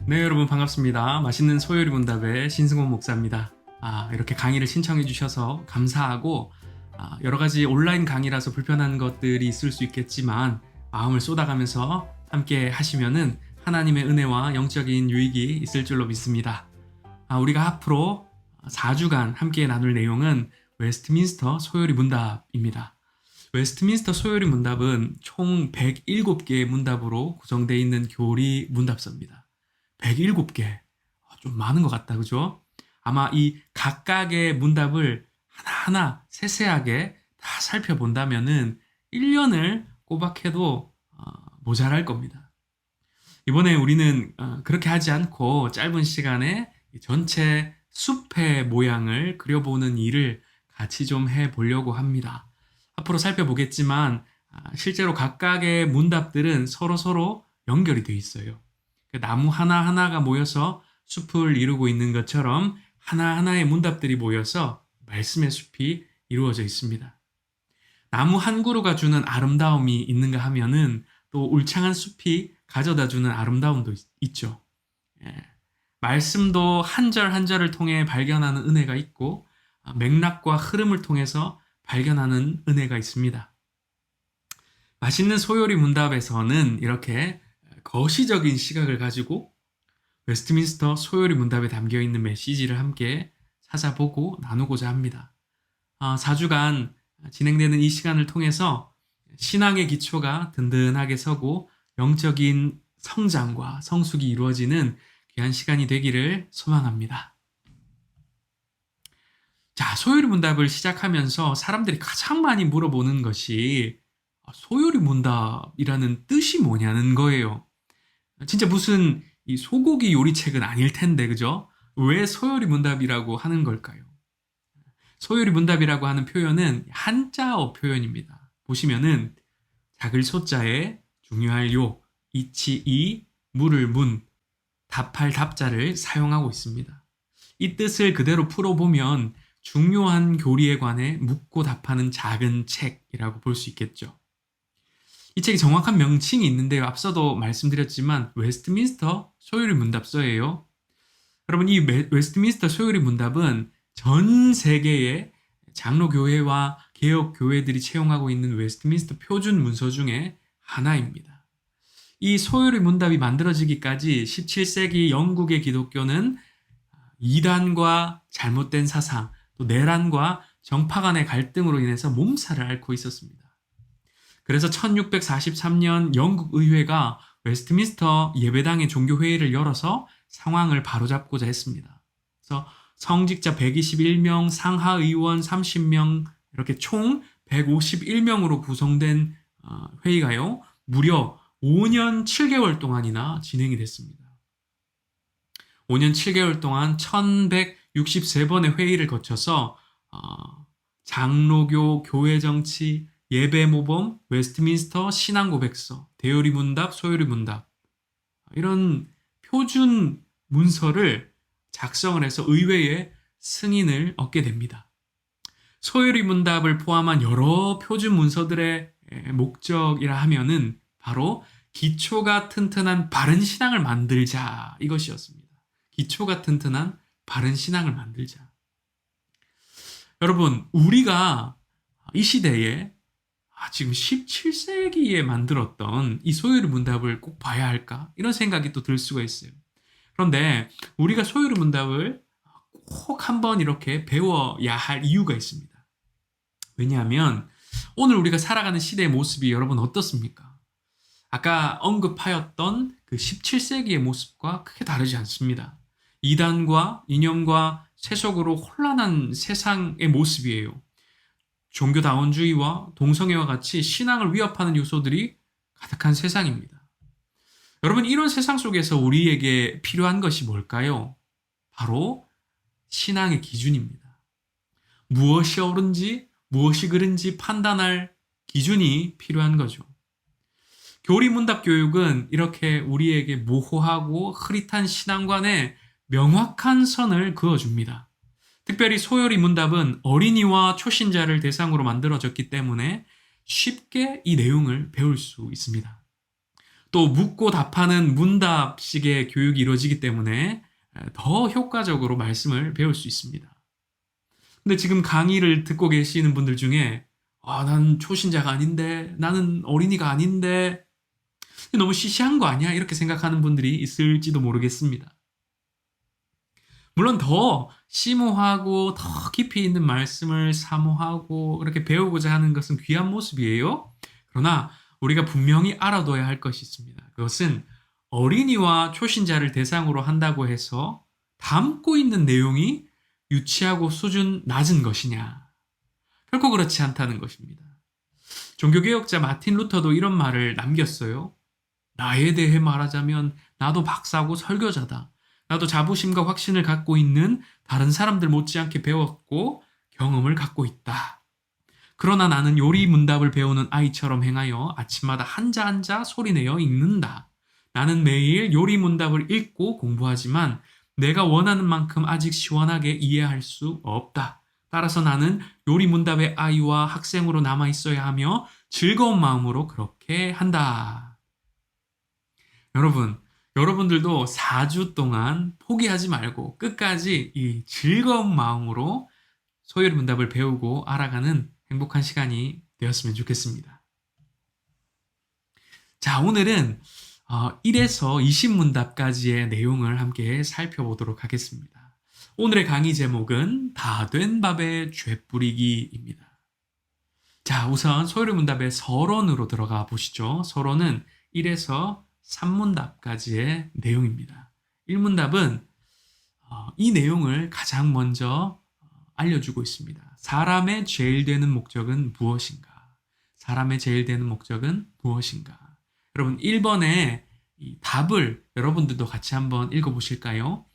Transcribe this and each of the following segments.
네, 여러분 반갑습니다. 맛있는 소요리 문답의 신승원 목사입니다. 이렇게 강의를 신청해 주셔서 감사하고, 여러 가지 온라인 강의라서 불편한 것들이 있을 수 있겠지만 마음을 쏟아가면서 함께 하시면은 하나님의 은혜와 영적인 유익이 있을 줄로 믿습니다. 우리가 앞으로 4주간 함께 나눌 내용은 웨스트민스터 소요리 문답입니다. 웨스트민스터 소요리 문답은 총 107개의 문답으로 구성되어 있는 교리 문답서입니다. 107개. 좀 많은 것 같다, 그죠? 아마 이 각각의 문답을 하나하나 세세하게 다 살펴본다면은 1년을 꼬박해도 모자랄 겁니다. 이번에 우리는 그렇게 하지 않고 짧은 시간에 전체 숲의 모양을 그려보는 일을 같이 좀 해보려고 합니다. 앞으로 살펴보겠지만 실제로 각각의 문답들은 서로 연결이 되어 있어요. 나무 하나하나가 모여서 숲을 이루고 있는 것처럼 하나하나의 문답들이 모여서 말씀의 숲이 이루어져 있습니다. 나무 한 그루가 주는 아름다움이 있는가 하면은 또 울창한 숲이 가져다주는 아름다움도 있죠. 말씀도 한 절 한 절을 통해 발견하는 은혜가 있고 맥락과 흐름을 통해서 발견하는 은혜가 있습니다. 맛있는 소요리 문답에서는 이렇게 거시적인 시각을 가지고 웨스트민스터 소요리 문답에 담겨있는 메시지를 함께 찾아보고 나누고자 합니다. 4주간 진행되는 이 시간을 통해서 신앙의 기초가 든든하게 서고 영적인 성장과 성숙이 이루어지는 귀한 시간이 되기를 소망합니다. 자, 소요리 문답을 시작하면서 사람들이 가장 많이 물어보는 것이 소요리 문답이라는 뜻이 뭐냐는 거예요. 진짜 무슨 이 소고기 요리책은 아닐 텐데, 그죠? 왜 소요리 문답이라고 하는 걸까요? 소요리 문답이라고 하는 표현은 한자어 표현입니다. 보시면은 작을 소자에 중요할 요, 이치 이, 물을 문, 답할 답자를 사용하고 있습니다. 이 뜻을 그대로 풀어보면 중요한 교리에 관해 묻고 답하는 작은 책이라고 볼 수 있겠죠. 이 책이 정확한 명칭이 있는데요. 앞서도 말씀드렸지만 웨스트민스터 소요리 문답서예요. 여러분, 이 웨스트민스터 소요리 문답은 전 세계의 장로교회와 개혁교회들이 채용하고 있는 웨스트민스터 표준 문서 중에 하나입니다. 이 소요리 문답이 만들어지기까지 17세기 영국의 기독교는 이단과 잘못된 사상, 또 내란과 정파 간의 갈등으로 인해서 몸살을 앓고 있었습니다. 그래서 1643년 영국 의회가 웨스트민스터 예배당의 종교회의를 열어서 상황을 바로잡고자 했습니다. 그래서 성직자 121명, 상하의원 30명, 이렇게 총 151명으로 구성된 회의가요, 무려 5년 7개월 동안이나 진행이 됐습니다. 5년 7개월 동안 1163번의 회의를 거쳐서 장로교, 교회정치, 예배모범, 웨스트민스터 신앙고백서, 대요리 문답, 소요리 문답, 이런 표준 문서를 작성을 해서 의회의 승인을 얻게 됩니다. 소요리 문답을 포함한 여러 표준 문서들의 목적이라 하면은 바로 기초가 튼튼한 바른 신앙을 만들자, 이것이었습니다. 기초가 튼튼한 바른 신앙을 만들자. 여러분, 우리가 이 시대에 지금 17세기에 만들었던 이 소요리 문답을 꼭 봐야 할까? 이런 생각이 또 들 수가 있어요. 그런데 우리가 소요리 문답을 꼭 한번 이렇게 배워야 할 이유가 있습니다. 왜냐하면 오늘 우리가 살아가는 시대의 모습이 여러분 어떻습니까? 아까 언급하였던 그 17세기의 모습과 크게 다르지 않습니다. 이단과 이념과 세속으로 혼란한 세상의 모습이에요. 종교다원주의와 동성애와 같이 신앙을 위협하는 요소들이 가득한 세상입니다. 여러분, 이런 세상 속에서 우리에게 필요한 것이 뭘까요? 바로 신앙의 기준입니다. 무엇이 옳은지, 무엇이 그른지 판단할 기준이 필요한 거죠. 교리문답 교육은 이렇게 우리에게 모호하고 흐릿한 신앙관에 명확한 선을 그어줍니다. 특별히 소요리 문답은 어린이와 초신자를 대상으로 만들어졌기 때문에 쉽게 이 내용을 배울 수 있습니다. 또 묻고 답하는 문답식의 교육이 이루어지기 때문에 더 효과적으로 말씀을 배울 수 있습니다. 근데 지금 강의를 듣고 계시는 분들 중에 난 초신자가 아닌데, 나는 어린이가 아닌데, 너무 시시한 거 아니야? 이렇게 생각하는 분들이 있을지도 모르겠습니다. 물론 더 심오하고 더 깊이 있는 말씀을 사모하고 이렇게 배우고자 하는 것은 귀한 모습이에요. 그러나 우리가 분명히 알아둬야 할 것이 있습니다. 그것은 어린이와 초신자를 대상으로 한다고 해서 담고 있는 내용이 유치하고 수준 낮은 것이냐? 결코 그렇지 않다는 것입니다. 종교개혁자 마틴 루터도 이런 말을 남겼어요. 나에 대해 말하자면 나도 박사고 설교자다. 나도 자부심과 확신을 갖고 있는 다른 사람들 못지않게 배웠고 경험을 갖고 있다. 그러나 나는 요리 문답을 배우는 아이처럼 행하여 아침마다 한자 한자 소리내어 읽는다. 나는 매일 요리 문답을 읽고 공부하지만 내가 원하는 만큼 아직 시원하게 이해할 수 없다. 따라서 나는 요리 문답의 아이와 학생으로 남아 있어야 하며 즐거운 마음으로 그렇게 한다. 여러분들도 4주 동안 포기하지 말고 끝까지 이 즐거운 마음으로 소요리 문답을 배우고 알아가는 행복한 시간이 되었으면 좋겠습니다. 자, 오늘은 1에서 20문답까지의 내용을 함께 살펴보도록 하겠습니다. 오늘의 강의 제목은 다 된 밥에 죄 뿌리기입니다. 자, 우선 소요리 문답의 서론으로 들어가 보시죠. 서론은 1에서 3문답까지의 내용입니다. 1문답은 이 내용을 가장 먼저 알려주고 있습니다. 사람의 제일 되는 목적은 무엇인가? 사람의 제일 되는 목적은 무엇인가? 여러분 1번의 이 답을 여러분들도 같이 한번 읽어보실까요?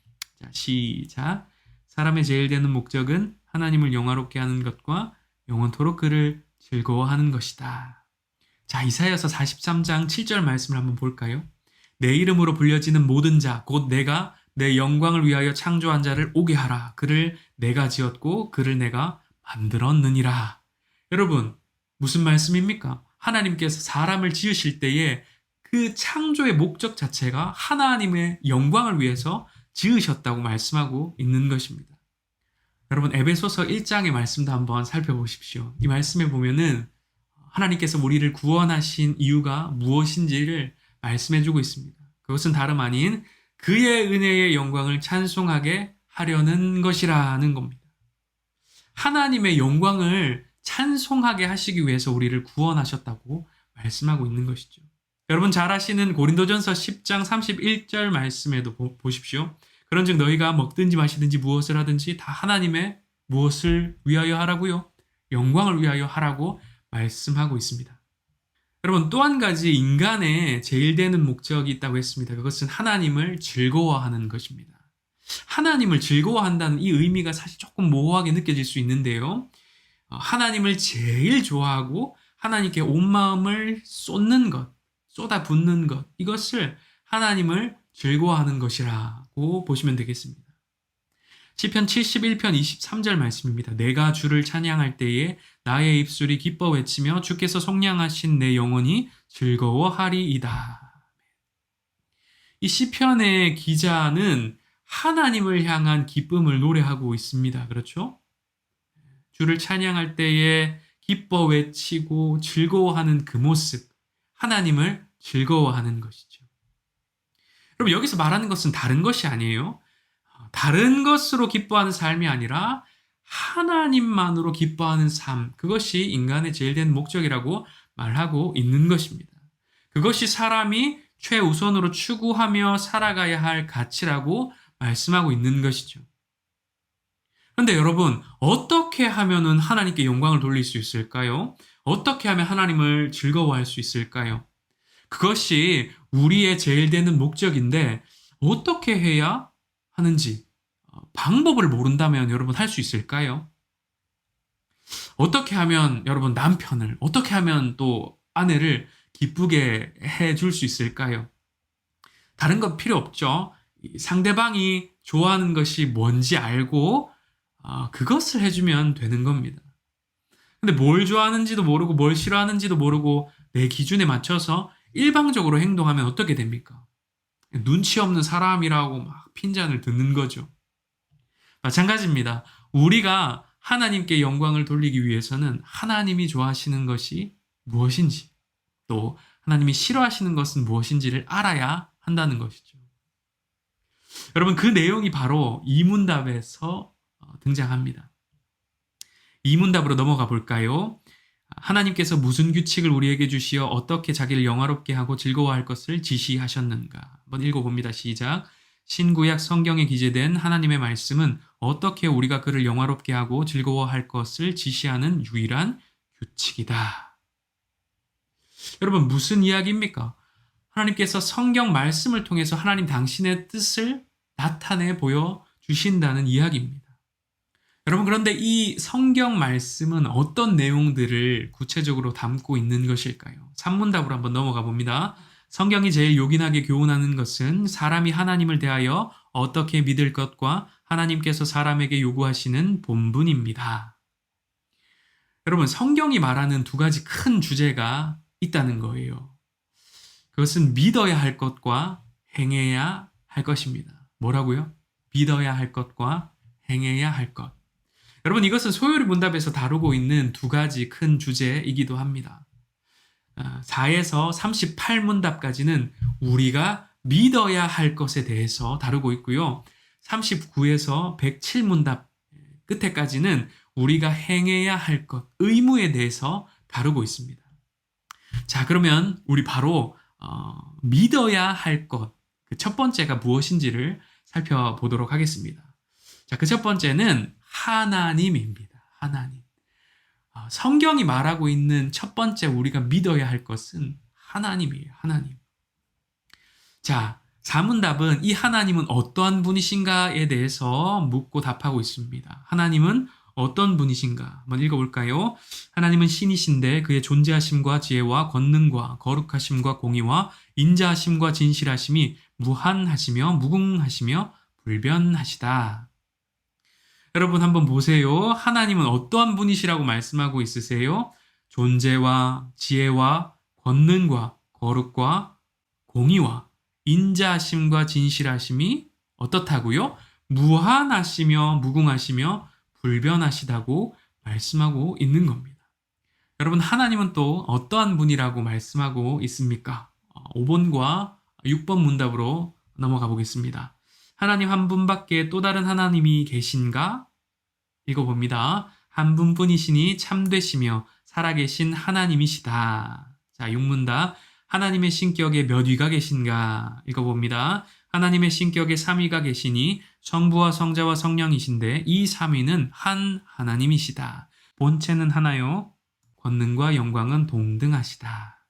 자, 시작. 사람의 제일 되는 목적은 하나님을 영화롭게 하는 것과 영원토록 그를 즐거워하는 것이다. 자, 이사야서 43장 7절 말씀을 한번 볼까요? 내 이름으로 불려지는 모든 자, 곧 내가 내 영광을 위하여 창조한 자를 오게 하라. 그를 내가 지었고 그를 내가 만들었느니라. 여러분, 무슨 말씀입니까? 하나님께서 사람을 지으실 때에 그 창조의 목적 자체가 하나님의 영광을 위해서 지으셨다고 말씀하고 있는 것입니다. 여러분, 에베소서 1장의 말씀도 한번 살펴보십시오. 이 말씀에 보면은 하나님께서 우리를 구원하신 이유가 무엇인지를 말씀해주고 있습니다. 그것은 다름 아닌 그의 은혜의 영광을 찬송하게 하려는 것이라는 겁니다. 하나님의 영광을 찬송하게 하시기 위해서 우리를 구원하셨다고 말씀하고 있는 것이죠. 여러분 잘 아시는 고린도전서 10장 31절 말씀에도 보십시오. 그런즉 너희가 먹든지 마시든지 무엇을 하든지 다 하나님의 무엇을 위하여 하라고요? 영광을 위하여 하라고 말씀하고 있습니다. 여러분 또 한 가지 인간의 제일 되는 목적이 있다고 했습니다. 그것은 하나님을 즐거워하는 것입니다. 하나님을 즐거워한다는 이 의미가 사실 조금 모호하게 느껴질 수 있는데요. 하나님을 제일 좋아하고 하나님께 온 마음을 쏟는 것, 쏟아붓는 것, 이것을 하나님을 즐거워하는 것이라고 보시면 되겠습니다. 시편 71편 23절 말씀입니다. 내가 주를 찬양할 때에 나의 입술이 기뻐 외치며 주께서 속량하신 내 영혼이 즐거워하리이다. 이 시편의 기자는 하나님을 향한 기쁨을 노래하고 있습니다. 그렇죠? 주를 찬양할 때에 기뻐 외치고 즐거워하는 그 모습, 하나님을 즐거워하는 것이죠. 여러분 여기서 말하는 것은 다른 것이 아니에요. 다른 것으로 기뻐하는 삶이 아니라 하나님만으로 기뻐하는 삶, 그것이 인간의 제일 된 목적이라고 말하고 있는 것입니다. 그것이 사람이 최우선으로 추구하며 살아가야 할 가치라고 말씀하고 있는 것이죠. 그런데 여러분, 어떻게 하면은 하나님께 영광을 돌릴 수 있을까요? 어떻게 하면 하나님을 즐거워할 수 있을까요? 그것이 우리의 제일 되는 목적인데 어떻게 해야 하는지 방법을 모른다면 여러분 할 수 있을까요? 어떻게 하면 여러분 남편을, 어떻게 하면 또 아내를 기쁘게 해줄 수 있을까요? 다른 건 필요 없죠. 상대방이 좋아하는 것이 뭔지 알고 그것을 해주면 되는 겁니다. 근데 뭘 좋아하는지도 모르고 뭘 싫어하는지도 모르고 내 기준에 맞춰서 일방적으로 행동하면 어떻게 됩니까? 눈치 없는 사람이라고 막 핀잔을 듣는 거죠. 마찬가지입니다. 우리가 하나님께 영광을 돌리기 위해서는 하나님이 좋아하시는 것이 무엇인지, 또 하나님이 싫어하시는 것은 무엇인지를 알아야 한다는 것이죠. 여러분, 그 내용이 바로 이문답에서 등장합니다. 이문답으로 넘어가 볼까요? 하나님께서 무슨 규칙을 우리에게 주시어 어떻게 자기를 영화롭게 하고 즐거워할 것을 지시하셨는가? 한번 읽어봅니다. 시작. 신구약 성경에 기재된 하나님의 말씀은 어떻게 우리가 그를 영화롭게 하고 즐거워할 것을 지시하는 유일한 규칙이다. 여러분, 무슨 이야기입니까? 하나님께서 성경 말씀을 통해서 하나님 당신의 뜻을 나타내 보여주신다는 이야기입니다. 여러분, 그런데 이 성경 말씀은 어떤 내용들을 구체적으로 담고 있는 것일까요? 산문답으로 한번 넘어가 봅니다. 성경이 제일 요긴하게 교훈하는 것은 사람이 하나님을 대하여 어떻게 믿을 것과 하나님께서 사람에게 요구하시는 본분입니다. 여러분, 성경이 말하는 두 가지 큰 주제가 있다는 거예요. 그것은 믿어야 할 것과 행해야 할 것입니다. 뭐라고요? 믿어야 할 것과 행해야 할 것. 여러분, 이것은 소요리 문답에서 다루고 있는 두 가지 큰 주제이기도 합니다. 4에서 38문답까지는 우리가 믿어야 할 것에 대해서 다루고 있고요. 39에서 107문답 끝에까지는 우리가 행해야 할 것, 의무에 대해서 다루고 있습니다. 자, 그러면 우리 바로 믿어야 할 것, 그 첫 번째가 무엇인지를 살펴보도록 하겠습니다. 자, 그 첫 번째는 하나님입니다. 하나님. 성경이 말하고 있는 첫 번째 우리가 믿어야 할 것은 하나님이에요. 하나님. 자, 사문답은 이 하나님은 어떠한 분이신가에 대해서 묻고 답하고 있습니다. 하나님은 어떤 분이신가? 한번 읽어볼까요? 하나님은 신이신데 그의 존재하심과 지혜와 권능과 거룩하심과 공의와 인자하심과 진실하심이 무한하시며 무궁하시며 불변하시다. 여러분, 한번 보세요. 하나님은 어떠한 분이시라고 말씀하고 있으세요? 존재와 지혜와 권능과 거룩과 공의와 인자하심과 진실하심이 어떻다고요? 무한하시며 무궁하시며 불변하시다고 말씀하고 있는 겁니다. 여러분, 하나님은 또 어떠한 분이라고 말씀하고 있습니까? 5번과 6번 문답으로 넘어가 보겠습니다. 하나님 한 분밖에 또 다른 하나님이 계신가? 읽어봅니다. 한 분뿐이시니 참되시며 살아계신 하나님이시다. 자, 6문답. 하나님의 신격에 몇 위가 계신가? 읽어봅니다. 하나님의 신격에 3위가 계시니 성부와 성자와 성령이신데 이 3위는 한 하나님이시다. 본체는 하나요. 권능과 영광은 동등하시다.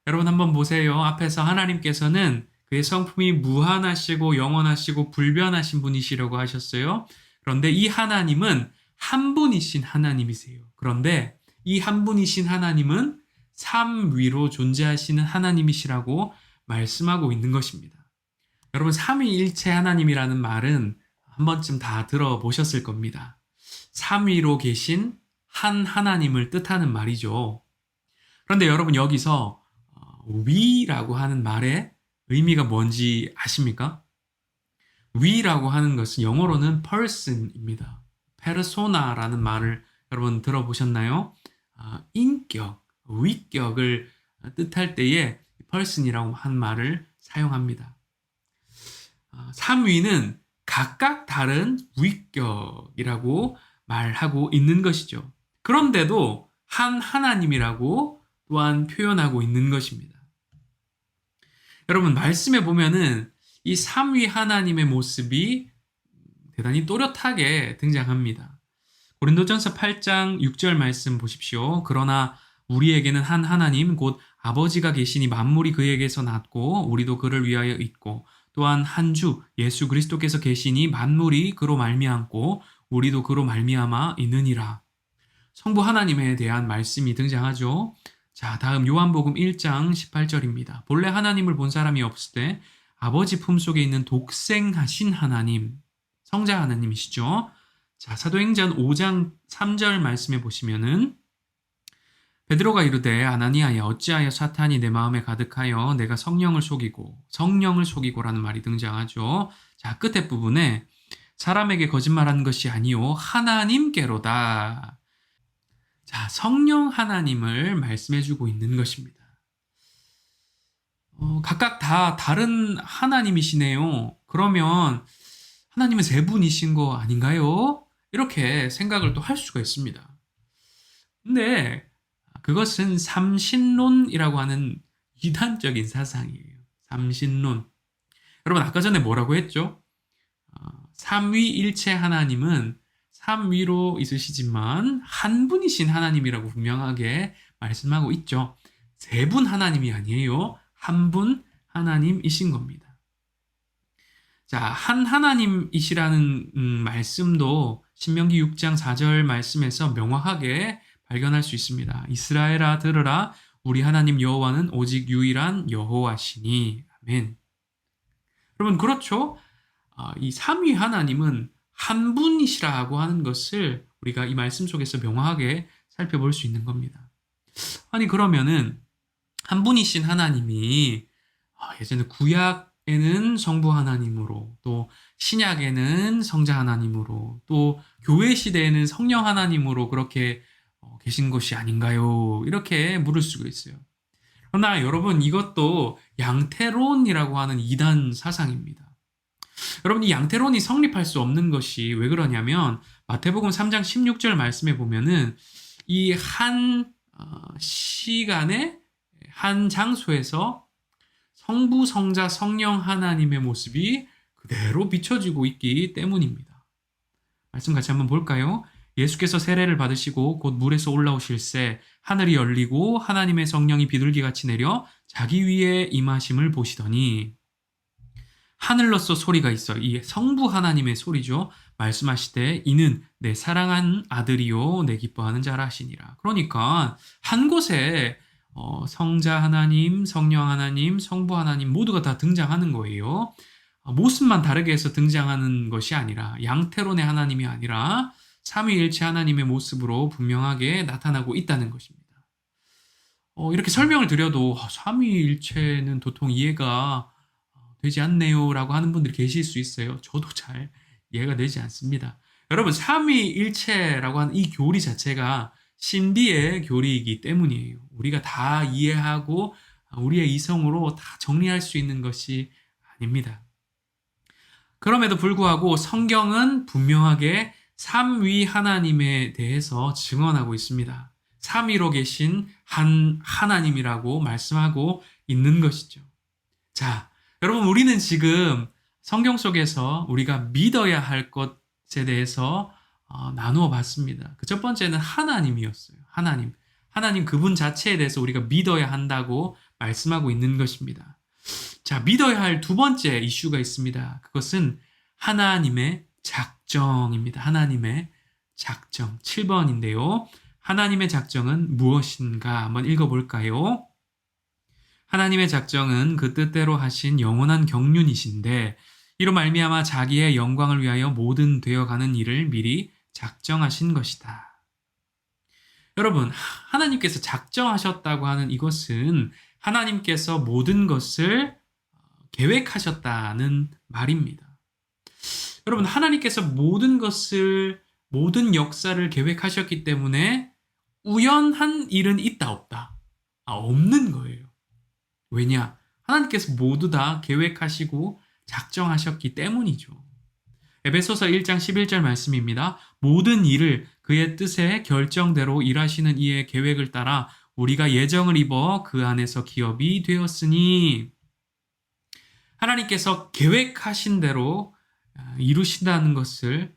여러분, 한번 보세요. 앞에서 하나님께서는 그의 성품이 무한하시고 영원하시고 불변하신 분이시라고 하셨어요. 그런데 이 하나님은 한 분이신 하나님이세요. 그런데 이 한 분이신 하나님은 삼위로 존재하시는 하나님이시라고 말씀하고 있는 것입니다. 여러분, 삼위일체 하나님이라는 말은 한 번쯤 다 들어보셨을 겁니다. 삼위로 계신 한 하나님을 뜻하는 말이죠. 그런데 여러분, 여기서 위라고 하는 말의 의미가 뭔지 아십니까? 위라고 하는 것은 영어로는 person입니다. persona라는 말을 여러분 들어보셨나요? 인격, 위격을 뜻할 때에 person이라고 한 말을 사용합니다. 3위는 각각 다른 위격이라고 말하고 있는 것이죠. 그런데도 한 하나님이라고 또한 표현하고 있는 것입니다. 여러분, 말씀에 보면은 이 3위 하나님의 모습이 대단히 또렷하게 등장합니다. 고린도전서 8장 6절 말씀 보십시오. 그러나 우리에게는 한 하나님 곧 아버지가 계시니 만물이 그에게서 났고 우리도 그를 위하여 있고 또한 한 주 예수 그리스도께서 계시니 만물이 그로 말미암고 우리도 그로 말미암아 있느니라. 성부 하나님에 대한 말씀이 등장하죠. 자, 다음 요한복음 1장 18절입니다. 본래 하나님을 본 사람이 없을 때 아버지 품속에 있는 독생하신 하나님, 성자 하나님이시죠. 자, 사도행전 5장 3절 말씀해 보시면은 베드로가 이르되 아나니아야 어찌하여 사탄이 내 마음에 가득하여 내가 성령을 속이고라는 말이 등장하죠. 자, 끝에 부분에 사람에게 거짓말한 것이 아니요 하나님께로다. 자, 성령 하나님을 말씀해주고 있는 것입니다. 각각 다 다른 하나님이시네요. 그러면 하나님은 세 분이신 거 아닌가요? 이렇게 생각을 또 할 수가 있습니다. 근데 그것은 삼신론이라고 하는 이단적인 사상이에요. 삼신론. 여러분 아까 전에 뭐라고 했죠? 삼위일체 하나님은 삼위로 있으시지만 한 분이신 하나님이라고 분명하게 말씀하고 있죠. 세 분 하나님이 아니에요. 한 분 하나님이신 겁니다. 자, 한 하나님이시라는 말씀도 신명기 6장 4절 말씀에서 명확하게 발견할 수 있습니다. 이스라엘아 들으라 우리 하나님 여호와는 오직 유일한 여호와시니. 아멘. 여러분 그렇죠? 이 삼위 하나님은 한 분이시라고 하는 것을 우리가 이 말씀 속에서 명확하게 살펴볼 수 있는 겁니다. 아니 그러면은 한 분이신 하나님이 예전에 구약에는 성부 하나님으로 또 신약에는 성자 하나님으로 또 교회 시대에는 성령 하나님으로 그렇게 계신 것이 아닌가요? 이렇게 물을 수가 있어요. 그러나 여러분 이것도 양태론이라고 하는 이단 사상입니다. 여러분 이 양태론이 성립할 수 없는 것이 왜 그러냐면 마태복음 3장 16절 말씀에 보면은 이 한 시간에 한 장소에서 성부, 성자, 성령 하나님의 모습이 그대로 비춰지고 있기 때문입니다. 말씀 같이 한번 볼까요? 예수께서 세례를 받으시고 곧 물에서 올라오실새 하늘이 열리고 하나님의 성령이 비둘기같이 내려 자기 위에 임하심을 보시더니 하늘로서 소리가 있어. 이 성부 하나님의 소리죠. 말씀하시되 이는 내 사랑한 아들이요 내 기뻐하는 자라 하시니라. 그러니까 한 곳에 성자 하나님, 성령 하나님, 성부 하나님 모두가 다 등장하는 거예요. 모습만 다르게 해서 등장하는 것이 아니라 양태론의 하나님이 아니라 삼위일체 하나님의 모습으로 분명하게 나타나고 있다는 것입니다. 이렇게 설명을 드려도 삼위일체는 도통 이해가 되지 않네요 라고 하는 분들이 계실 수 있어요. 저도 잘 이해가 되지 않습니다. 여러분 삼위일체라고 하는 이 교리 자체가 신비의 교리이기 때문이에요. 우리가 다 이해하고 우리의 이성으로 다 정리할 수 있는 것이 아닙니다. 그럼에도 불구하고 성경은 분명하게 삼위 하나님에 대해서 증언하고 있습니다. 삼위로 계신 한 하나님이라고 말씀하고 있는 것이죠. 자, 여러분 우리는 지금 성경 속에서 우리가 믿어야 할 것에 대해서 나누어 봤습니다. 그 첫 번째는 하나님이었어요. 하나님 그분 자체에 대해서 우리가 믿어야 한다고 말씀하고 있는 것입니다. 자, 믿어야 할 두 번째 이슈가 있습니다. 그것은 하나님의 작정입니다. 하나님의 작정. 7번인데요. 하나님의 작정은 무엇인가? 한번 읽어볼까요? 하나님의 작정은 그 뜻대로 하신 영원한 경륜이신데 이로 말미암아 자기의 영광을 위하여 모든 되어가는 일을 미리 작정하신 것이다. 여러분, 하나님께서 작정하셨다고 하는 이것은 하나님께서 모든 것을 계획하셨다는 말입니다. 여러분, 하나님께서 모든 역사를 계획하셨기 때문에 우연한 일은 있다 없다? 없는 거예요. 왜냐? 하나님께서 모두 다 계획하시고 작정하셨기 때문이죠. 에베소서 1장 11절 말씀입니다. 모든 일을 그의 뜻의 결정대로 일하시는 이의 계획을 따라 우리가 예정을 입어 그 안에서 기업이 되었으니 하나님께서 계획하신 대로 이루신다는 것을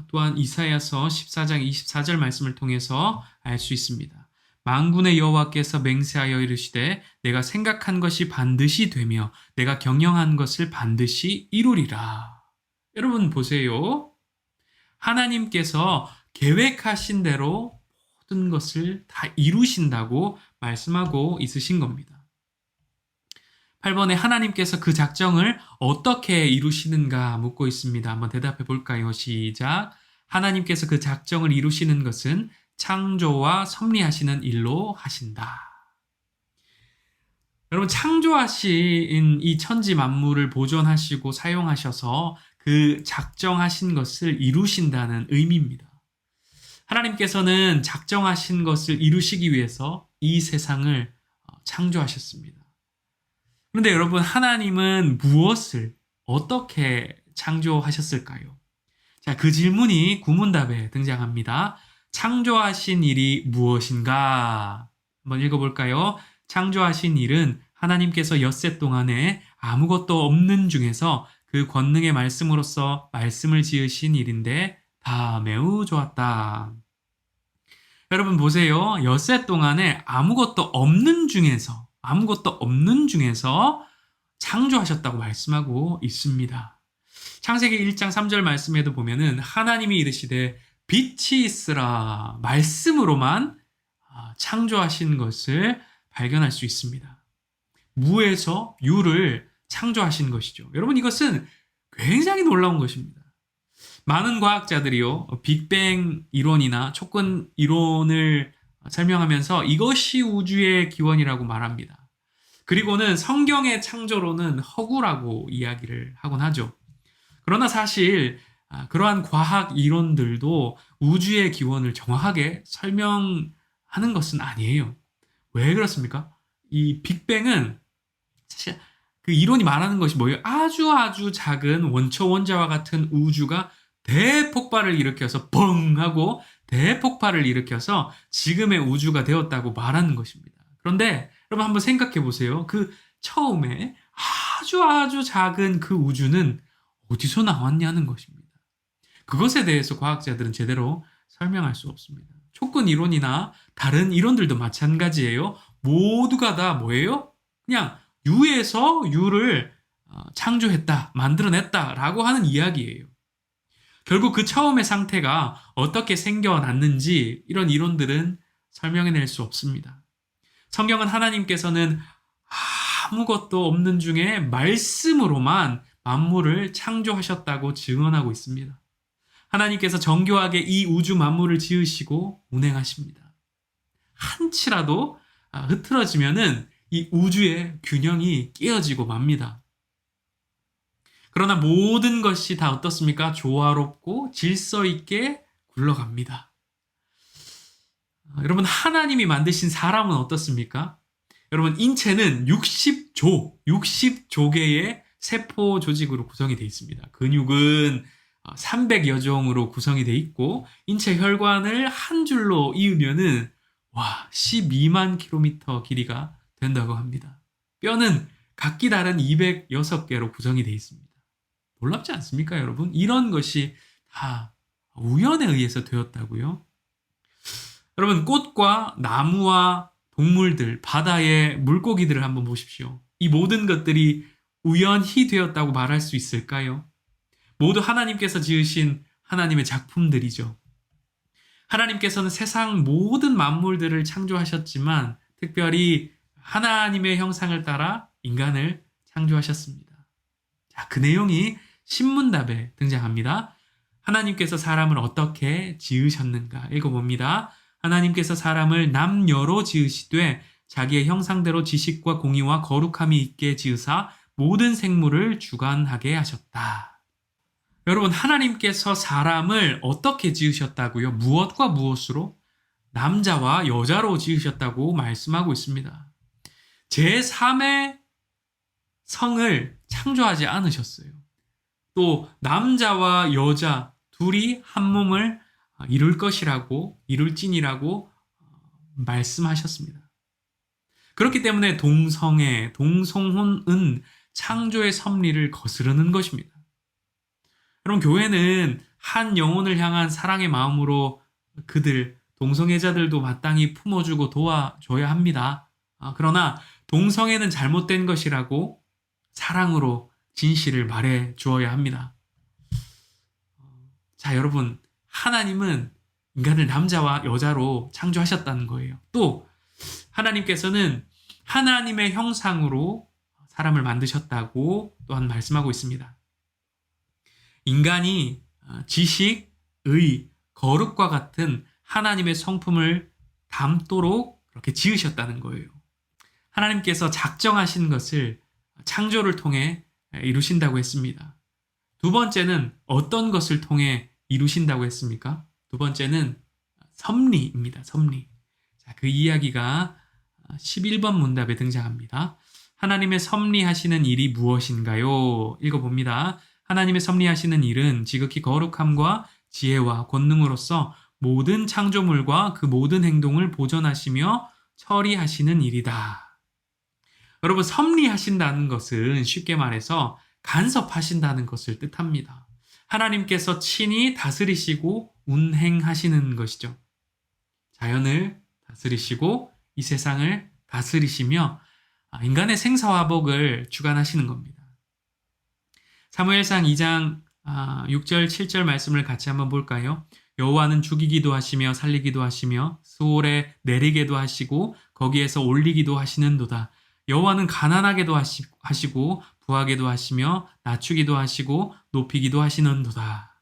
또한 이사야서 14장 24절 말씀을 통해서 알 수 있습니다. 만군의 여호와께서 맹세하여 이르시되 내가 생각한 것이 반드시 되며 내가 경영한 것을 반드시 이루리라. 여러분 보세요. 하나님께서 계획하신 대로 모든 것을 다 이루신다고 말씀하고 있으신 겁니다. 8번에 하나님께서 그 작정을 어떻게 이루시는가 묻고 있습니다. 한번 대답해 볼까요? 시작. 하나님께서 그 작정을 이루시는 것은 창조와 섭리하시는 일로 하신다. 여러분, 창조하신 이 천지 만물을 보존하시고 사용하셔서 그 작정하신 것을 이루신다는 의미입니다. 하나님께서는 작정하신 것을 이루시기 위해서 이 세상을 창조하셨습니다. 그런데 여러분, 하나님은 무엇을 어떻게 창조하셨을까요? 자, 그 질문이 구문답에 등장합니다. 창조하신 일이 무엇인가? 한번 읽어볼까요? 창조하신 일은 하나님께서 엿새 동안에 아무것도 없는 중에서 그 권능의 말씀으로써 말씀을 지으신 일인데 다 매우 좋았다. 여러분 보세요. 엿새 동안에 아무것도 없는 중에서 창조하셨다고 말씀하고 있습니다. 창세기 1장 3절 말씀에도 보면은 하나님이 이르시되 빛이 있으라 말씀으로만 창조하신 것을 발견할 수 있습니다. 무에서 유를 창조하신 것이죠. 여러분, 이것은 굉장히 놀라운 것입니다. 많은 과학자들이요, 빅뱅 이론이나 촉근 이론을 설명하면서 이것이 우주의 기원이라고 말합니다. 그리고는 성경의 창조론은 허구라고 이야기를 하곤 하죠. 그러나 사실 그러한 과학 이론들도 우주의 기원을 정확하게 설명하는 것은 아니에요. 왜 그렇습니까? 이 빅뱅은 사실 그 이론이 말하는 것이 뭐예요? 아주 작은 원초 원자와 같은 우주가 대폭발을 일으켜서 뻥 하고 대폭발을 일으켜서 지금의 우주가 되었다고 말하는 것입니다. 그런데 여러분 한번 생각해 보세요. 그 처음에 아주 작은 그 우주는 어디서 나왔냐는 것입니다. 그것에 대해서 과학자들은 제대로 설명할 수 없습니다. 촉근 이론이나 다른 이론들도 마찬가지예요. 모두가 다 뭐예요? 그냥 유에서 유를 창조했다, 만들어냈다라고 하는 이야기예요. 결국 그 처음의 상태가 어떻게 생겨났는지 이런 이론들은 설명해낼 수 없습니다. 성경은 하나님께서는 아무것도 없는 중에 말씀으로만 만물을 창조하셨다고 증언하고 있습니다. 하나님께서 정교하게 이 우주 만물을 지으시고 운행하십니다. 한치라도 흐트러지면은 이 우주의 균형이 깨어지고 맙니다. 그러나 모든 것이 다 어떻습니까? 조화롭고 질서 있게 굴러갑니다. 여러분, 하나님이 만드신 사람은 어떻습니까? 여러분, 인체는 60조개의 세포 조직으로 구성이 되어 있습니다. 근육은 300여 종으로 구성이 되어 있고, 인체 혈관을 한 줄로 이으면은 12만 킬로미터 길이가 된다고 합니다. 뼈는 각기 다른 206개로 구성이 되어 있습니다. 놀랍지 않습니까, 여러분? 이런 것이 다 우연에 의해서 되었다고요. 여러분, 꽃과 나무와 동물들, 바다의 물고기들을 한번 보십시오. 이 모든 것들이 우연히 되었다고 말할 수 있을까요? 모두 하나님께서 지으신 하나님의 작품들이죠. 하나님께서는 세상 모든 만물들을 창조하셨지만 특별히 하나님의 형상을 따라 인간을 창조하셨습니다. 자, 그 내용이 신문답에 등장합니다. 하나님께서 사람을 어떻게 지으셨는가 읽어봅니다. 하나님께서 사람을 남녀로 지으시되 자기의 형상대로 지식과 공의와 거룩함이 있게 지으사 모든 생물을 주관하게 하셨다. 여러분, 하나님께서 사람을 어떻게 지으셨다고요? 무엇과 무엇으로? 남자와 여자로 지으셨다고 말씀하고 있습니다. 제3의 성을 창조하지 않으셨어요. 또 남자와 여자 둘이 한 몸을 이룰진이라고 말씀하셨습니다. 그렇기 때문에 동성혼은 창조의 섭리를 거스르는 것입니다. 여러분, 교회는 한 영혼을 향한 사랑의 마음으로 그들, 동성애자들도 마땅히 품어주고 도와줘야 합니다. 그러나 동성애는 잘못된 것이라고 사랑으로 진실을 말해 주어야 합니다. 자, 여러분, 하나님은 인간을 남자와 여자로 창조하셨다는 거예요. 또 하나님께서는 하나님의 형상으로 사람을 만드셨다고 또한 말씀하고 있습니다. 인간이 지식, 의, 거룩과 같은 하나님의 성품을 담도록 그렇게 지으셨다는 거예요. 하나님께서 작정하신 것을 창조를 통해 이루신다고 했습니다. 두 번째는 어떤 것을 통해 이루신다고 했습니까? 두 번째는 섭리입니다. 섭리. 자, 그 이야기가 11번 문답에 등장합니다. 하나님의 섭리하시는 일이 무엇인가요? 읽어봅니다. 하나님의 섭리하시는 일은 지극히 거룩함과 지혜와 권능으로서 모든 창조물과 그 모든 행동을 보존하시며 처리하시는 일이다. 여러분, 섭리하신다는 것은 쉽게 말해서 간섭하신다는 것을 뜻합니다. 하나님께서 친히 다스리시고 운행하시는 것이죠. 자연을 다스리시고 이 세상을 다스리시며 인간의 생사화복을 주관하시는 겁니다. 사무엘상 2장 6절 7절 말씀을 같이 한번 볼까요? 여호와는 죽이기도 하시며 살리기도 하시며 스올에 내리게도 하시고 거기에서 올리기도 하시는도다. 여호와는 가난하게도 하시고 부하게도 하시며 낮추기도 하시고 높이기도 하시는도다.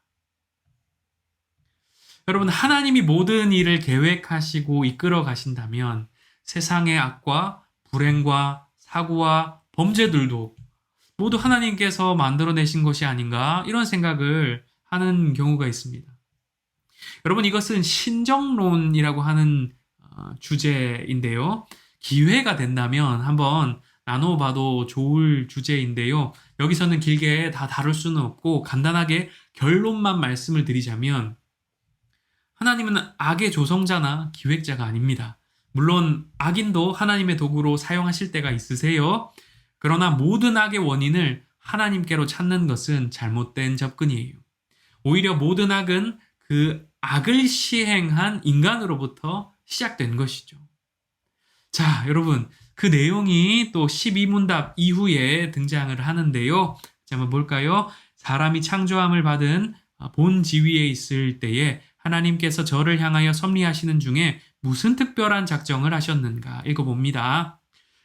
여러분, 하나님이 모든 일을 계획하시고 이끌어 가신다면 세상의 악과 불행과 사고와 범죄들도 모두 하나님께서 만들어내신 것이 아닌가, 이런 생각을 하는 경우가 있습니다. 여러분, 이것은 신정론이라고 하는 주제인데요. 기회가 된다면 한번 나눠봐도 좋을 주제인데요. 여기서는 길게 다 다룰 수는 없고 간단하게 결론만 말씀을 드리자면, 하나님은 악의 조성자나 기획자가 아닙니다. 물론 악인도 하나님의 도구로 사용하실 때가 있으세요. 그러나 모든 악의 원인을 하나님께로 찾는 것은 잘못된 접근이에요. 오히려 모든 악은 그 악을 시행한 인간으로부터 시작된 것이죠. 자, 여러분, 그 내용이 또 12문답 이후에 등장을 하는데요. 자, 한번 볼까요? 사람이 창조함을 받은 본 지위에 있을 때에 하나님께서 저를 향하여 섭리하시는 중에 무슨 특별한 작정을 하셨는가? 읽어봅니다.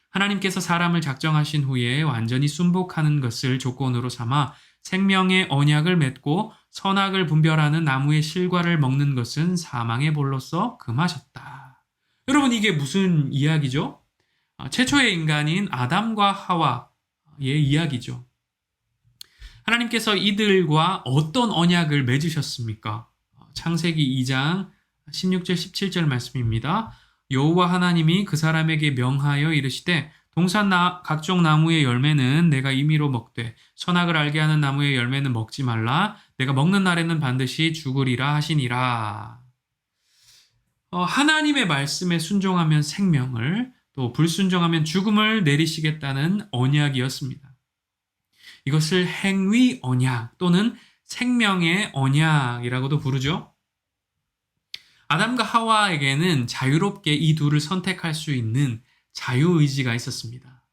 하나님께서 사람을 작정하신 후에 완전히 순복하는 것을 조건으로 삼아 생명의 언약을 맺고 선악을 분별하는 나무의 실과를 먹는 것은 사망의 벌로서 금하셨다. 여러분, 이게 무슨 이야기죠? 최초의 인간인 아담과 하와의 이야기죠. 하나님께서 이들과 어떤 언약을 맺으셨습니까? 창세기 2장 16절 17절 말씀입니다. 여호와 하나님이 그 사람에게 명하여 이르시되 동산 각종 나무의 열매는 내가 임의로 먹되 선악을 알게 하는 나무의 열매는 먹지 말라. 내가 먹는 날에는 반드시 죽으리라 하시니라. 하나님의 말씀에 순종하면 생명을, 또 불순종하면 죽음을 내리시겠다는 언약이었습니다. 이것을 행위 언약 또는 생명의 언약이라고도 부르죠. 아담과 하와에게는 자유롭게 이 둘을 선택할 수 있는 자유의지가 있었습니다.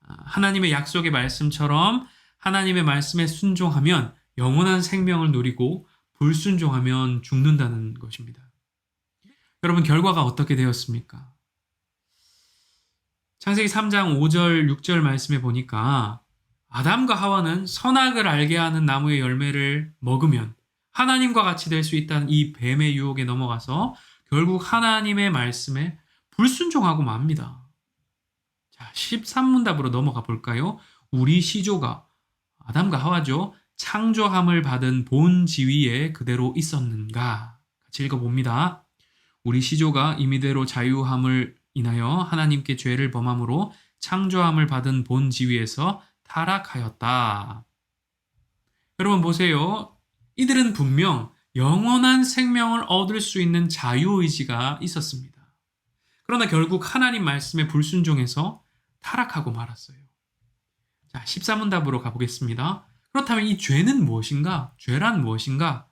하나님의 약속의 말씀처럼 하나님의 말씀에 순종하면 영원한 생명을 누리고 불순종하면 죽는다는 것입니다. 여러분, 결과가 어떻게 되었습니까? 창세기 3장 5절 6절 말씀에 보니까 아담과 하와는 선악을 알게 하는 나무의 열매를 먹으면 하나님과 같이 될 수 있다는 이 뱀의 유혹에 넘어가서 결국 하나님의 말씀에 불순종하고 맙니다. 자, 13문답으로 넘어가 볼까요? 우리 시조가, 아담과 하와죠, 창조함을 받은 본 지위에 그대로 있었는가? 같이 읽어봅니다. 우리 시조가 임의대로 자유함을 인하여 하나님께 죄를 범함으로 창조함을 받은 본 지위에서 타락하였다. 여러분 보세요. 이들은 분명 영원한 생명을 얻을 수 있는 자유의지가 있었습니다. 그러나 결국 하나님 말씀에 불순종해서 타락하고 말았어요. 자, 13문답으로 가보겠습니다. 그렇다면 이 죄는 무엇인가? 죄란 무엇인가?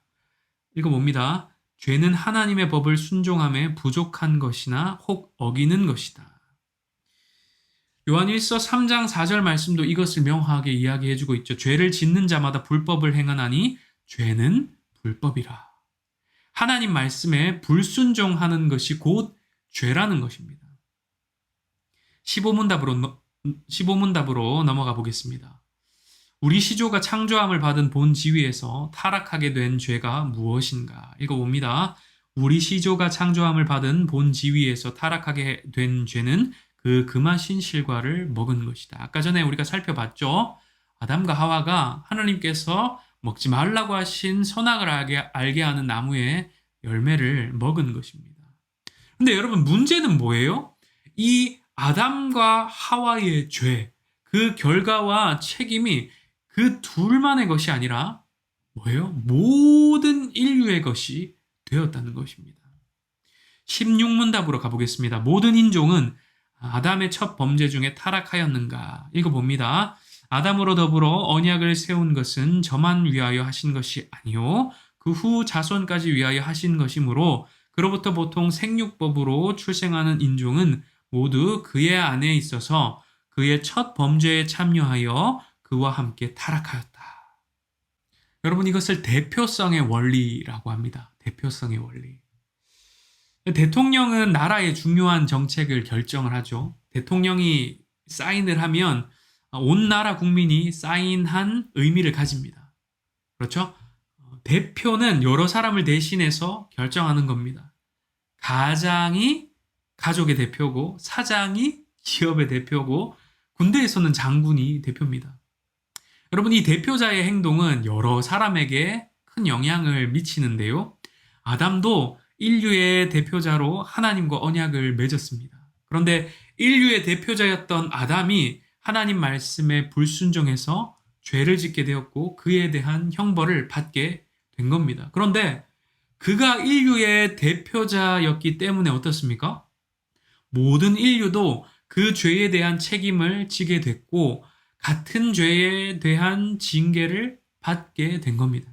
읽어봅니다. 죄는 하나님의 법을 순종함에 부족한 것이나 혹 어기는 것이다. 요한일서 3장 4절 말씀도 이것을 명확하게 이야기해주고 있죠. 죄를 짓는 자마다 불법을 행하나니 죄는 불법이라. 하나님 말씀에 불순종하는 것이 곧 죄라는 것입니다. 15문답으로 넘어가 보겠습니다. 우리 시조가 창조함을 받은 본 지위에서 타락하게 된 죄가 무엇인가? 읽어봅니다. 우리 시조가 창조함을 받은 본 지위에서 타락하게 된 죄는 그 금하신 실과를 먹은 것이다. 아까 전에 우리가 살펴봤죠. 아담과 하와가 하나님께서 먹지 말라고 하신 선악을 알게 하는 나무의 열매를 먹은 것입니다. 근데 여러분, 문제는 뭐예요? 이 아담과 하와의 죄, 그 결과와 책임이 그 둘만의 것이 아니라 뭐예요? 모든 인류의 것이 되었다는 것입니다. 16문답으로 가보겠습니다. 모든 인종은 아담의 첫 범죄 중에 타락하였는가? 읽어봅니다. 아담으로 더불어 언약을 세운 것은 저만 위하여 하신 것이 아니요 그 후 자손까지 위하여 하신 것이므로 그로부터 보통 생육법으로 출생하는 인종은 모두 그의 안에 있어서 그의 첫 범죄에 참여하여 그와 함께 타락하였다. 여러분, 이것을 대표성의 원리라고 합니다. 대표성의 원리. 대통령은 나라의 중요한 정책을 결정을 하죠. 대통령이 사인을 하면 온 나라 국민이 사인한 의미를 가집니다. 그렇죠? 대표는 여러 사람을 대신해서 결정하는 겁니다. 가장이 가족의 대표고, 사장이 기업의 대표고, 군대에서는 장군이 대표입니다. 여러분, 이 대표자의 행동은 여러 사람에게 큰 영향을 미치는데요. 아담도 인류의 대표자로 하나님과 언약을 맺었습니다. 그런데 인류의 대표자였던 아담이 하나님 말씀에 불순종해서 죄를 짓게 되었고 그에 대한 형벌을 받게 된 겁니다. 그런데 그가 인류의 대표자였기 때문에 어떻습니까? 모든 인류도 그 죄에 대한 책임을 지게 됐고 같은 죄에 대한 징계를 받게 된 겁니다.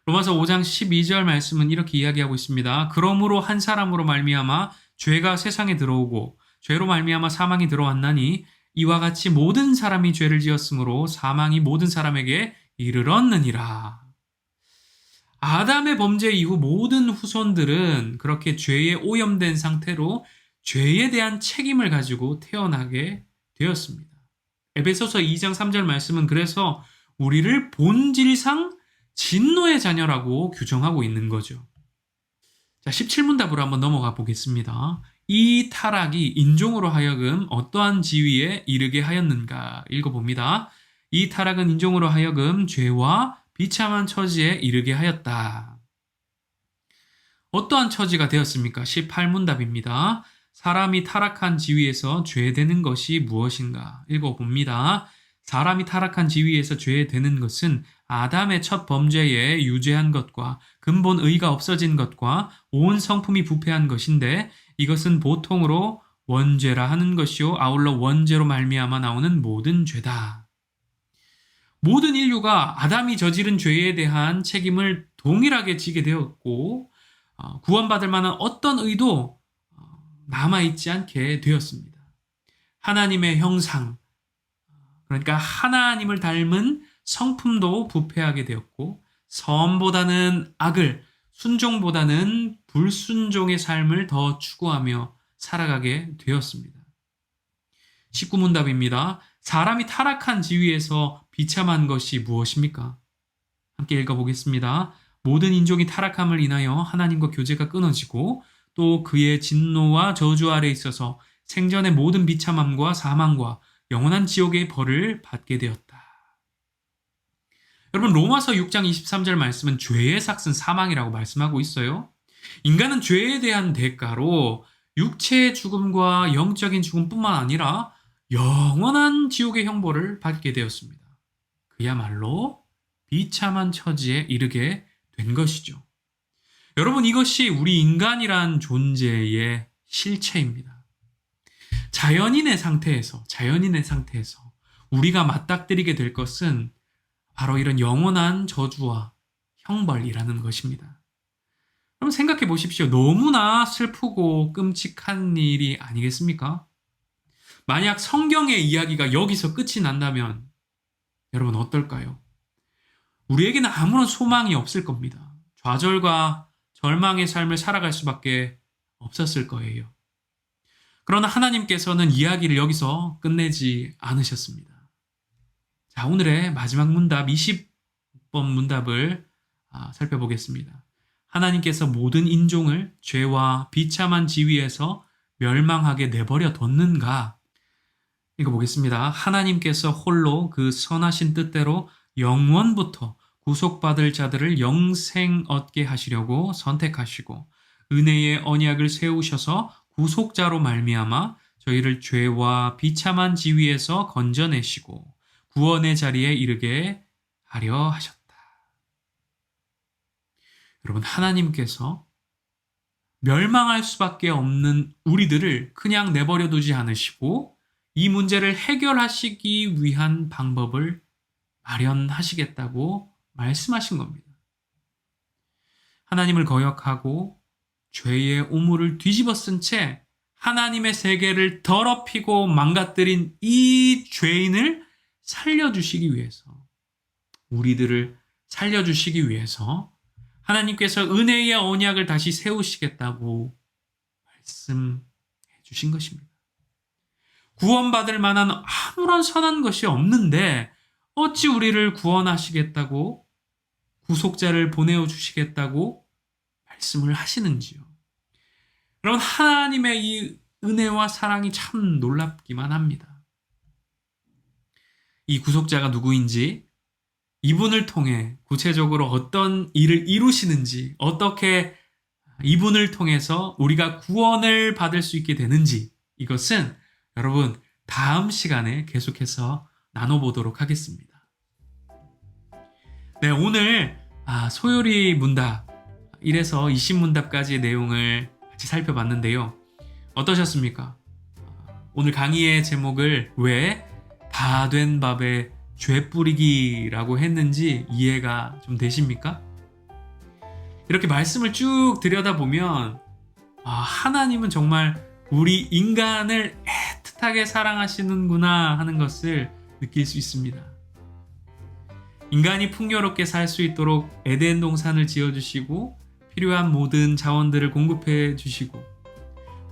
로마서 5장 12절 말씀은 이렇게 이야기하고 있습니다. 그러므로 한 사람으로 말미암아 죄가 세상에 들어오고 죄로 말미암아 사망이 들어왔나니 이와 같이 모든 사람이 죄를 지었으므로 사망이 모든 사람에게 이르렀느니라. 아담의 범죄 이후 모든 후손들은 그렇게 죄에 오염된 상태로 죄에 대한 책임을 가지고 태어나게 되었습니다. 에베소서 2장 3절 말씀은 그래서 우리를 본질상 진노의 자녀라고 규정하고 있는 거죠. 자, 17문답으로 한번 넘어가 보겠습니다. 이 타락이 인종으로 하여금 어떠한 지위에 이르게 하였는가 읽어봅니다. 이 타락은 인종으로 하여금 죄와 비참한 처지에 이르게 하였다. 어떠한 처지가 되었습니까? 18문답입니다. 사람이 타락한 지위에서 죄되는 것이 무엇인가? 읽어봅니다. 사람이 타락한 지위에서 죄되는 것은 아담의 첫 범죄에 유죄한 것과 근본 의가 없어진 것과 온 성품이 부패한 것인데 이것은 보통으로 원죄라 하는 것이요 아울러 원죄로 말미암아 나오는 모든 죄다. 모든 인류가 아담이 저지른 죄에 대한 책임을 동일하게 지게 되었고 구원받을 만한 어떤 의도 남아있지 않게 되었습니다. 하나님의 형상, 그러니까 하나님을 닮은 성품도 부패하게 되었고 선보다는 악을, 순종보다는 불순종의 삶을 더 추구하며 살아가게 되었습니다. 19문답입니다. 사람이 타락한 지위에서 비참한 것이 무엇입니까? 함께 읽어보겠습니다. 모든 인종이 타락함을 인하여 하나님과 교제가 끊어지고 또 그의 진노와 저주 아래 있어서 생전의 모든 비참함과 사망과 영원한 지옥의 벌을 받게 되었다. 여러분, 로마서 6장 23절 말씀은 죄의 삭은 사망이라고 말씀하고 있어요. 인간은 죄에 대한 대가로 육체의 죽음과 영적인 죽음뿐만 아니라 영원한 지옥의 형벌을 받게 되었습니다. 그야말로 비참한 처지에 이르게 된 것이죠. 여러분, 이것이 우리 인간이란 존재의 실체입니다. 자연인의 상태에서 우리가 맞닥뜨리게 될 것은 바로 이런 영원한 저주와 형벌이라는 것입니다. 그럼 생각해 보십시오. 너무나 슬프고 끔찍한 일이 아니겠습니까? 만약 성경의 이야기가 여기서 끝이 난다면 여러분 어떨까요? 우리에게는 아무런 소망이 없을 겁니다. 좌절과 절망의 삶을 살아갈 수밖에 없었을 거예요. 그러나 하나님께서는 이야기를 여기서 끝내지 않으셨습니다. 자, 오늘의 마지막 문답 20번 문답을 살펴보겠습니다. 하나님께서 모든 인종을 죄와 비참한 지위에서 멸망하게 내버려 뒀는가? 이거 보겠습니다. 하나님께서 홀로 그 선하신 뜻대로 영원부터 구속받을 자들을 영생 얻게 하시려고 선택하시고 은혜의 언약을 세우셔서 구속자로 말미암아 저희를 죄와 비참한 지위에서 건져내시고 구원의 자리에 이르게 하려 하셨다. 여러분, 하나님께서 멸망할 수밖에 없는 우리들을 그냥 내버려 두지 않으시고 이 문제를 해결하시기 위한 방법을 마련하시겠다고 말씀하신 겁니다. 하나님을 거역하고 죄의 오물을 뒤집어 쓴 채 하나님의 세계를 더럽히고 망가뜨린 이 죄인을 살려주시기 위해서, 우리들을 살려주시기 위해서 하나님께서 은혜의 언약을 다시 세우시겠다고 말씀해 주신 것입니다. 구원받을 만한 아무런 선한 것이 없는데 어찌 우리를 구원하시겠다고, 구속자를 보내주시겠다고 말씀을 하시는지요. 여러분, 하나님의 이 은혜와 사랑이 참 놀랍기만 합니다. 이 구속자가 누구인지, 이분을 통해 구체적으로 어떤 일을 이루시는지, 어떻게 이분을 통해서 우리가 구원을 받을 수 있게 되는지, 이것은 여러분 다음 시간에 계속해서 나눠보도록 하겠습니다. 네, 오늘 소요리 문답 1에서 20문답까지의 내용을 같이 살펴봤는데요. 어떠셨습니까? 오늘 강의의 제목을 왜 다 된 밥에 죄 뿌리기라고 했는지 이해가 좀 되십니까? 이렇게 말씀을 쭉 들여다보면 하나님은 정말 우리 인간을 애틋하게 사랑하시는구나 하는 것을 느낄 수 있습니다. 인간이 풍요롭게 살 수 있도록 에덴 동산을 지어주시고 필요한 모든 자원들을 공급해 주시고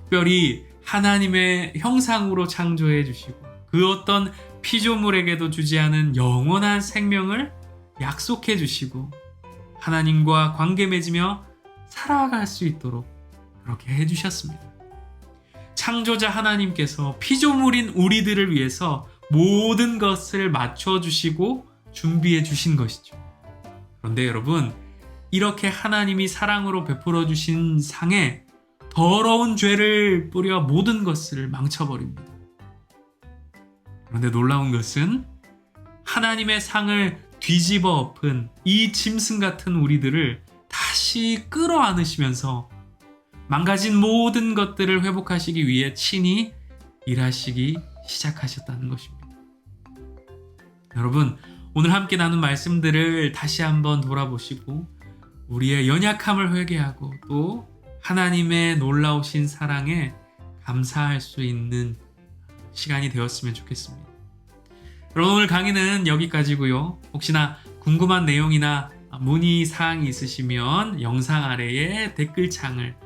특별히 하나님의 형상으로 창조해 주시고 그 어떤 피조물에게도 주지 않은 영원한 생명을 약속해 주시고 하나님과 관계 맺으며 살아갈 수 있도록 그렇게 해주셨습니다. 창조자 하나님께서 피조물인 우리들을 위해서 모든 것을 맞춰주시고 준비해 주신 것이죠. 그런데 여러분, 이렇게 하나님이 사랑으로 베풀어 주신 상에 더러운 죄를 뿌려 모든 것을 망쳐버립니다. 그런데 놀라운 것은 하나님의 상을 뒤집어 엎은 이 짐승 같은 우리들을 다시 끌어안으시면서 망가진 모든 것들을 회복하시기 위해 친히 일하시기 시작하셨다는 것입니다. 여러분, 오늘 함께 나눈 말씀들을 다시 한번 돌아보시고 우리의 연약함을 회개하고 또 하나님의 놀라우신 사랑에 감사할 수 있는 시간이 되었으면 좋겠습니다. 여러분, 오늘 강의는 여기까지고요. 혹시나 궁금한 내용이나 문의사항이 있으시면 영상 아래에 댓글창을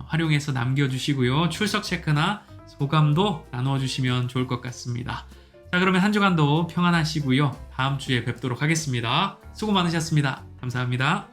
활용해서 남겨주시고요. 출석 체크나 소감도 나누어주시면 좋을 것 같습니다. 자, 그러면 한 주간도 평안하시고요. 다음 주에 뵙도록 하겠습니다. 수고 많으셨습니다. 감사합니다.